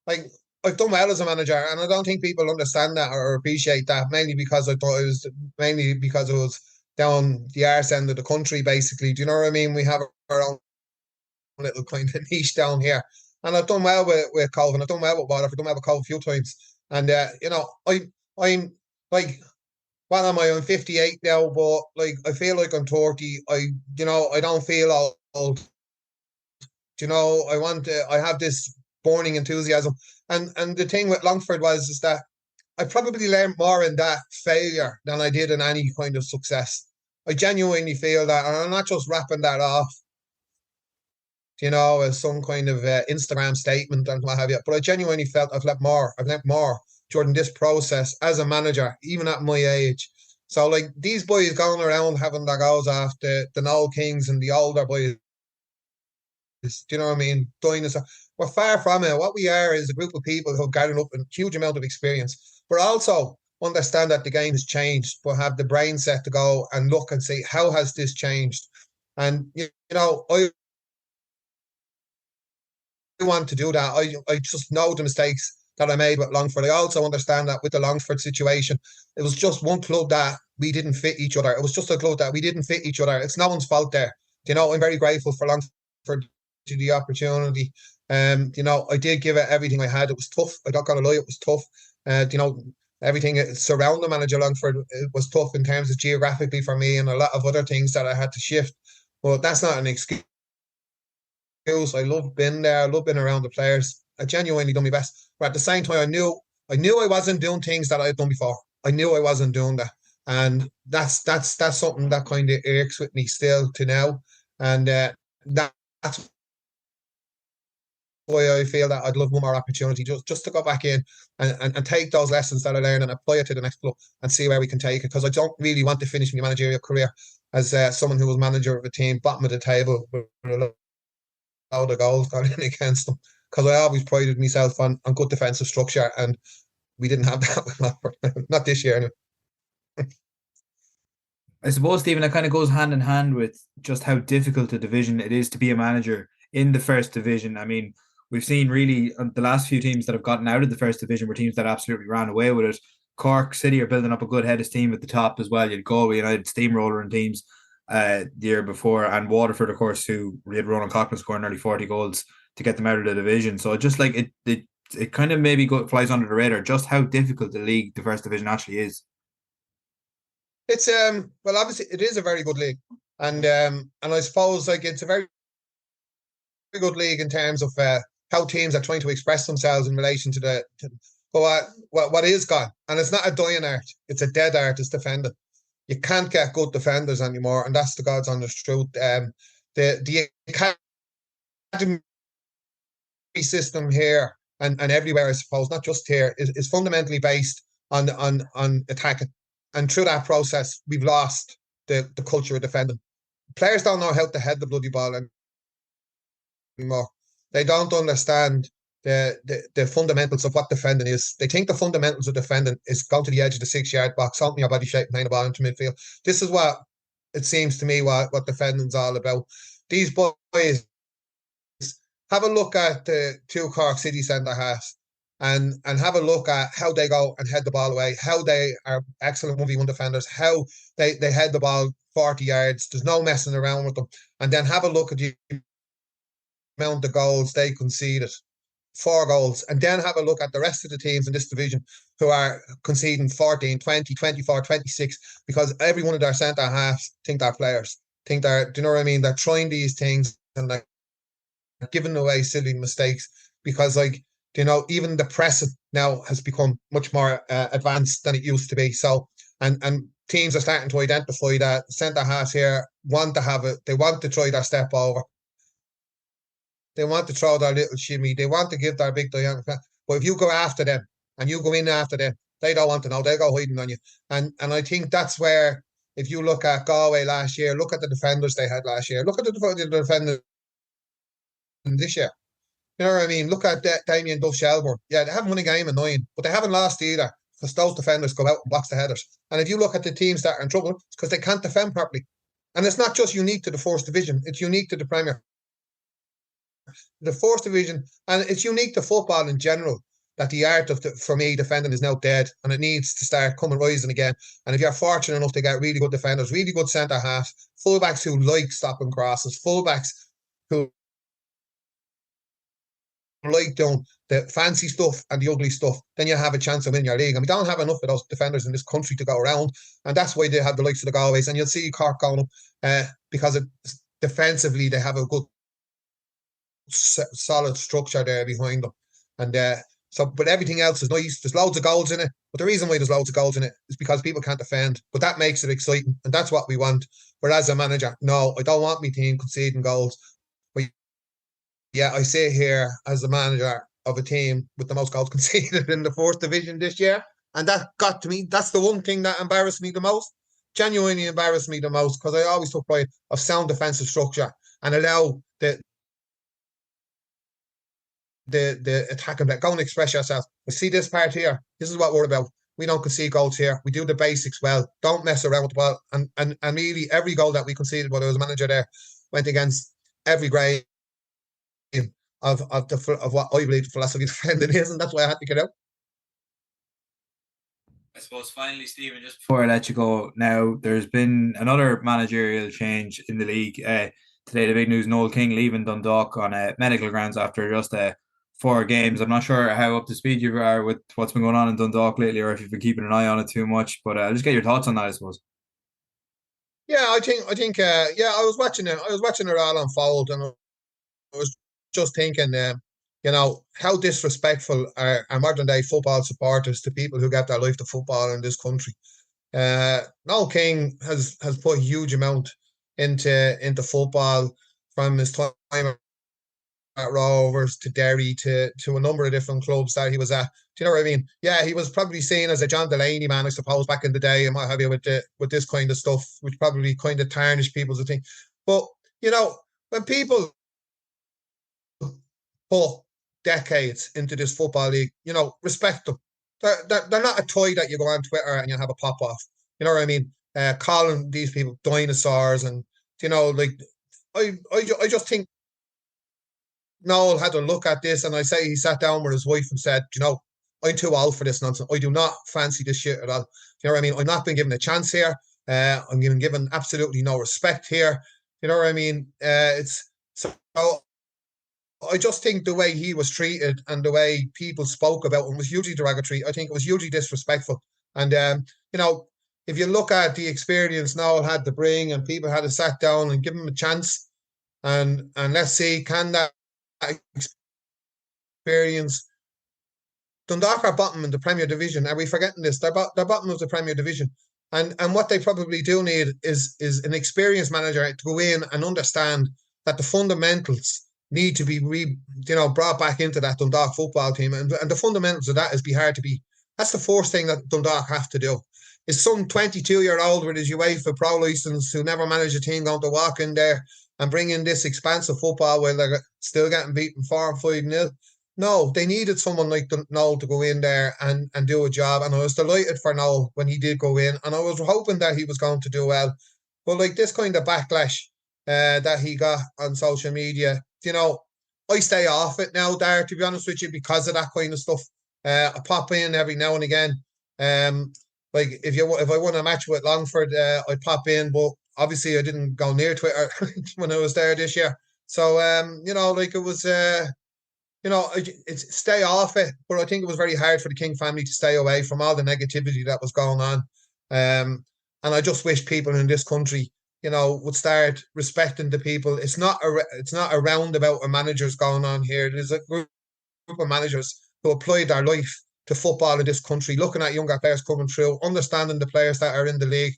like. I've done well as a manager, and I don't think people understand that or appreciate that. Mainly because I thought it was down the arse end of the country, basically. Do you know what I mean? We have our own little kind of niche down here, and I've done well with Cove, and I've done well with Waterford. I've done well with Cove a few times, and I'm like, what am I? I'm 58 now, but like I feel like I'm 30. I don't feel old. I have this burning enthusiasm. And the thing with Longford is that I probably learned more in that failure than I did in any kind of success. I genuinely feel that, and I'm not just wrapping that off, as some kind of Instagram statement and what have you, but I genuinely felt I've learned more during this process as a manager, even at my age. So like these boys going around having their goals off the Noel Kings and the older boys, do you know what I mean? We're far from it. What we are is a group of people who have gathered up a huge amount of experience, but also understand that the game has changed, but have the brain set to go and look and see how has this changed. And I want to do that. I just know the mistakes that I made with Longford. I also understand that with the Longford situation, it was just one club that we didn't fit each other. It was just a club that we didn't fit each other. It's no one's fault there. I'm very grateful for Longford to the opportunity. I did give it everything I had. It was tough. I'm not gonna lie, it was tough. Everything surrounding manager Longford, it was tough in terms of geographically for me and a lot of other things that I had to shift. But that's not an excuse. I love being there. I love being around the players. I genuinely done my best. But at the same time, I knew I wasn't doing things that I had done before. I knew I wasn't doing that. And that's something that kind of irks with me still to now. And that's why I feel that I'd love one more opportunity just to go back in and take those lessons that I learned and apply it to the next club and see where we can take it. Because I don't really want to finish my managerial career as someone who was manager of a team, bottom of the table, with a load of goals going in against them. Because I always prided myself on good defensive structure, and we didn't have that with Longford. Not this year anyway. I suppose, Stephen, it kind of goes hand in hand with just how difficult a division it is to be a manager in the first division. I mean, we've seen really the last few teams that have gotten out of the first division were teams that absolutely ran away with it. Cork City are building up a good head of steam at the top as well. You had Galway United steamroller in teams the year before, and Waterford, of course, who had Ronan Coughlin scoring nearly 40 goals to get them out of the division. So just like it kind of maybe flies under the radar just how difficult the first division actually is. It's well, obviously it is a very good league, and I suppose like it's a very good league in terms of how teams are trying to express themselves in relation to what is gone. And it's not a dying art; it's a dead art. It's defending. You can't get good defenders anymore, and that's the God's honest truth. The academy system here and everywhere, I suppose, not just here, is fundamentally based on attacking. And through that process, we've lost the culture of defending. Players don't know how to head the bloody ball anymore. They don't understand the fundamentals of what defending is. They think the fundamentals of defending is going to the edge of the 6-yard box, holding your body shape, playing the ball into midfield. This is what it seems to me what defending's all about. These boys, have a look at the two Cork City centre halves. And have a look at how they go and head the ball away, how they are excellent 1v1 defenders, how they head the ball 40 yards. There's no messing around with them. And then have a look at the amount of goals they conceded. 4 goals. And then have a look at the rest of the teams in this division who are conceding 14, 20, 24, 26, because every one of their centre halves think they're players. Think they're, do you know what I mean? They're trying these things and they're giving away silly mistakes because, like, you know, even the press now has become much more advanced than it used to be. So, and teams are starting to identify that centre halves here want to have it. They want to try their step over. They want to throw their little shimmy. They want to give their big diameter. But if you go after them and you go in after them, they don't want to know. They go hiding on you. And I think that's where, if you look at Galway last year, look at the defenders they had last year. Look at the defenders this year. You know what I mean? Look at Damien Duff Shelbourne. Yeah, they haven't won a game in 9, but they haven't lost either because those defenders go out and box the headers. And if you look at the teams that are in trouble, it's because they can't defend properly. And it's not just unique to the First Division. It's unique to the Premier. The Fourth Division, and it's unique to football in general, that the art of, for me, defending is now dead, and it needs to start coming rising again. And if you're fortunate enough to get really good defenders, really good centre halves, fullbacks who like stopping crosses, fullbacks who like doing the fancy stuff and the ugly stuff, then you have a chance of winning your league. And we don't have enough of those defenders in this country to go around, and that's why they have the likes of the Galways. And you'll see Cork going up because defensively they have a good solid structure there behind them, and but everything else is nice. There's loads of goals in it, but the reason why there's loads of goals in it is because people can't defend, but that makes it exciting, and that's what we want. Whereas a manager, no, I don't want my team conceding goals. But yeah, I say here as the manager of a team with the most goals conceded in the Fourth Division this year, and that got to me. That's the one thing that embarrassed me the most, genuinely embarrassed me the most, because I always took pride of sound defensive structure and allow the attacking play. Go and express yourself. We see this part here. This is what we're about. We don't concede goals here. We do the basics well. Don't mess around with the ball. And really, every goal that we conceded while I was manager there went against every grade of what I believe the philosophy of defending is, and that's why I had to get out. I suppose finally, Stephen, just before I let you go, now there's been another managerial change in the league. Today, the big news: Noel King leaving Dundalk on medical grounds after just 4 games. I'm not sure how up to speed you are with what's been going on in Dundalk lately, or if you've been keeping an eye on it too much. But I'll just get your thoughts on that, I suppose. Yeah, I think. I was watching it. I was watching it all unfold, and I was just thinking, you know, how disrespectful are modern day football supporters to people who get their life to football in this country. Noel King has put a huge amount into football, from his time at Rovers to Derry to a number of different clubs that he was at. Do you know what I mean? Yeah, he was probably seen as a John Delaney man, I suppose, back in the day, and what have you, with this kind of stuff, which probably kind of tarnished people's thing. But you know, when people put decades into this football league, you know, respect them. They're not a toy that you go on Twitter and you have a pop off. You know what I mean? Calling these people dinosaurs, and you know, like I just think Noel had to look at this, and I say he sat down with his wife and said, you know, I'm too old for this nonsense. I do not fancy this shit at all. You know what I mean? I'm not being given a chance here. I'm being given absolutely no respect here. You know what I mean? It's so. I just think the way he was treated and the way people spoke about him was hugely derogatory. I think it was hugely disrespectful. And, you know, if you look at the experience Noel had to bring, and people had to sat down and give him a chance, and let's see, can that experience... Dundalk are bottom in the Premier Division. Are we forgetting this? They're bottom of the Premier Division. And what they probably do need is an experienced manager to go in and understand that the fundamentals need to be brought back into that Dundalk football team, and the fundamentals of that is be hard to beat. That's the first thing that Dundalk have to do. Is some 22-year-old with his UEFA Pro license who never managed a team going to walk in there and bring in this expansive football while they're still getting beaten 4-5-0? No, they needed someone like Noel to go in there and do a job, and I was delighted for Noel when he did go in, and I was hoping that he was going to do well. But like this kind of backlash that he got on social media, you know, I stay off it now, Dar, to be honest with you, because of that kind of stuff. I pop in every now and again. Like if I won a match with Longford, I'd pop in, but obviously I didn't go near Twitter when I was there this year. So, like it was, it's stay off it. But I think it was very hard for the King family to stay away from all the negativity that was going on. And I just wish people in this country, would start respecting the people. It's not a roundabout of managers going on here. There's a group of managers who applied their life to football in this country, looking at younger players coming through, understanding the players that are in the league.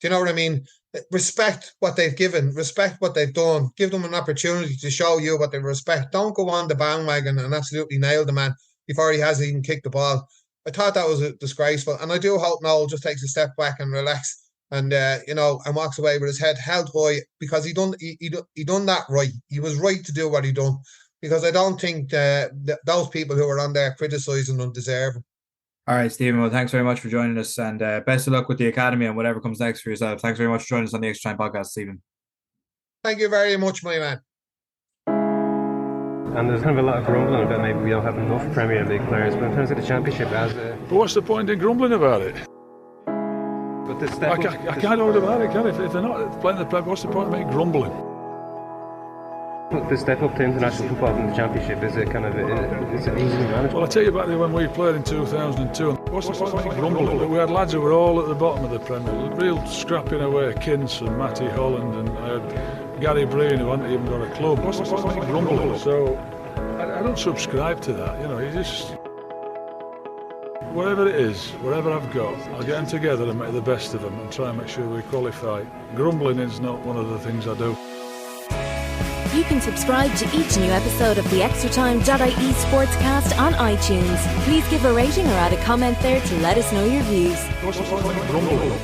Do you know what I mean? Respect what they've given, respect what they've done, give them an opportunity to show you what they respect. Don't go on the bandwagon and absolutely nail the man before he has even kicked the ball. I thought that was disgraceful, and I do hope Noel just takes a step back and relax and and walks away with his head held high, because he done that right. He was right to do what he done, because I don't think those people who are on there criticising them deserve him. All right, Stephen. Well, thanks very much for joining us, and best of luck with the academy and whatever comes next for yourself. Thanks very much for joining us on the Extra Time podcast, Stephen. Thank you very much, my man. And there's kind of a lot of grumbling about maybe we don't have enough Premier League players, but in terms of the Championship, But what's the point in grumbling about it? But the step I can't hold about it, can I? If they're not playing the play, what's the point of me grumbling? The step up to international football in the Championship, is it kind of is it easily managed? Well, I tell you back there when we played in 2002, what's the point of me grumbling? We had lads who were all at the bottom of the Premier League, real scrapping away, Kinson, Matty Holland, and I had Gary Breen, who hadn't even got a club. What's the point of me grumbling? So I don't subscribe to that, you just... Whatever it is, whatever I've got, I'll get them together and make the best of them and try and make sure we qualify. Grumbling is not one of the things I do. You can subscribe to each new episode of the Extratime.ie Sportscast on iTunes. Please give a rating or add a comment there to let us know your views. What's the point of me grumbling?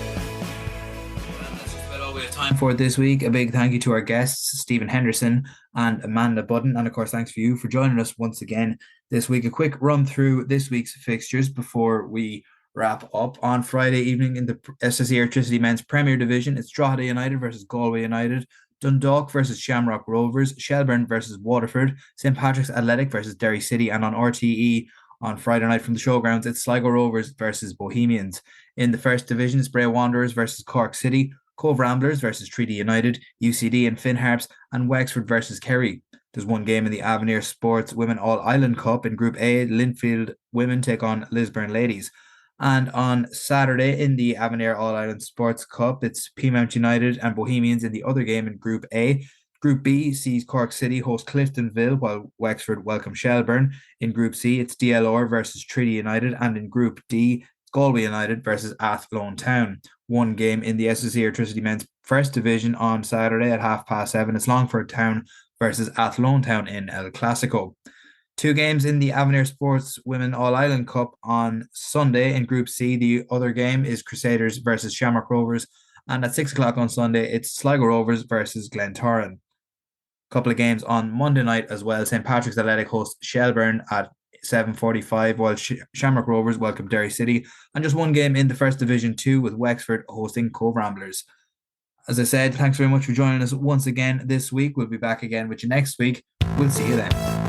Time for this week. A big thank you to our guests, Stephen Henderson and Amanda Budden, and of course thanks for you for joining us once again this week. A quick run through this week's fixtures before we wrap up. On Friday evening in the SSE Electricity Men's Premier Division, it's Drogheda United versus Galway United, Dundalk versus Shamrock Rovers, Shelbourne versus Waterford, St Patrick's Athletic versus Derry City, and on RTE on Friday night from the showgrounds, it's Sligo Rovers versus Bohemians. In the first division, it's Bray Wanderers versus Cork City, Cove Ramblers versus Treaty United, UCD and Finn Harps, and Wexford versus Kerry. There's one game in the Avenir Sports Women All-Ireland Cup. In Group A, Linfield women take on Lisburn ladies. And on Saturday in the Avenir All-Ireland Sports Cup, it's Peamount United and Bohemians in the other game in Group A. Group B sees Cork City host Cliftonville, while Wexford welcome Shelbourne. In Group C, it's DLR versus Treaty United, and in Group D, Galway United versus Athlone Town. One game in the SSE Electricity Men's First Division on Saturday at 7:30. It's Longford Town versus Athlone Town in El Clasico. Two games in the Avenir Sports Women All-Ireland Cup on Sunday. In Group C, the other game is Crusaders versus Shamrock Rovers. And at 6 o'clock on Sunday, it's Sligo Rovers versus Glentoran. A couple of games on Monday night as well. St Patrick's Athletic hosts Shelbourne at 7:45, while Shamrock Rovers welcome Derry City, and just one game in the First Division 2 with Wexford hosting Cove Ramblers. As I said, thanks very much for joining us once again this week. We'll be back again with you next week. We'll see you then.